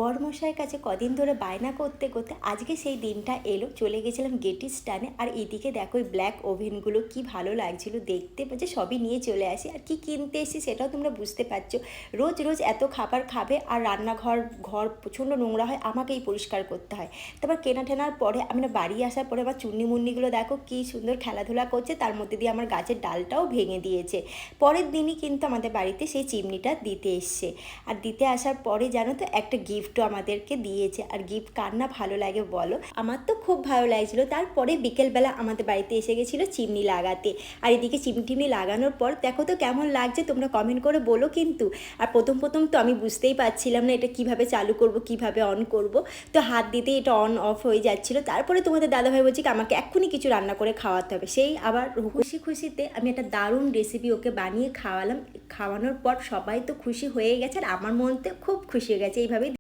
বরমশাইয়ের কাছে কদিন ধরে বায়না করতে করতে আজকে সেই দিনটা এলো। চলে গেছিলাম গেটিস্টানে। আর এদিকে দেখো ওই ব্ল্যাক ওভেনগুলো কি ভালো লাগছিল দেখতে, যে সবই নিয়ে চলে আসি। আর কি কিনতে এসেছি সেটাও তোমরা বুঝতে পারছো। রোজ রোজ এত খাবার খাবে আর রান্নাঘর ঘর প্রচণ্ড নোংরা হয়, আমাকেই পরিষ্কার করতে হয়। তারপর কেনা টেনার পরে আমি না বাড়ি আসার পরে আমার চুন্নি মুন্নিগুলো দেখো কি সুন্দর খেলাধুলা করছে, তার মধ্যে দিয়ে আমার গাছের ডালটাও ভেঙে দিয়েছে। পরের দিনই কিন্তু আমাদের বাড়িতে সেই চিমনিটা দিতে এসছে। আর দিতে আসার পরে জানো তো একটা গিফটও আমাদেরকে দিয়েছে। আর গিফট কার না ভালো লাগে বলো, আমার তো খুব ভালো লাগছিলো। তারপরে বিকেলবেলা আমাদের বাড়িতে এসে গেছিলো চিমনি লাগাতে। আর এদিকে চিমনি টিমনি লাগানোর পর দেখো তো কেমন লাগছে, তোমরা কমেন্ট করে বলো কিন্তু। আর প্রথম প্রথম তো আমি বুঝতেই পারছিলাম না এটা কিভাবে চালু করব, কিভাবে অন করব। তো হাত দিতেই এটা অন অফ হয়ে যাচ্ছিলো। তারপরে তোমাদের দাদাভাই বলছে কি আমাকে এক্ষুনি কিছু রান্না করে খাওয়াতে হবে। সেই আবার খুশি খুশিতে আমি একটা দারুণ রেসিপি ওকে বানিয়ে খাওয়ালাম। খাওয়ানোর পর সবাই তো খুশি হয়ে গেছে আর আমার মনতে খুব খুশি হয়ে গেছে। এইভাবেই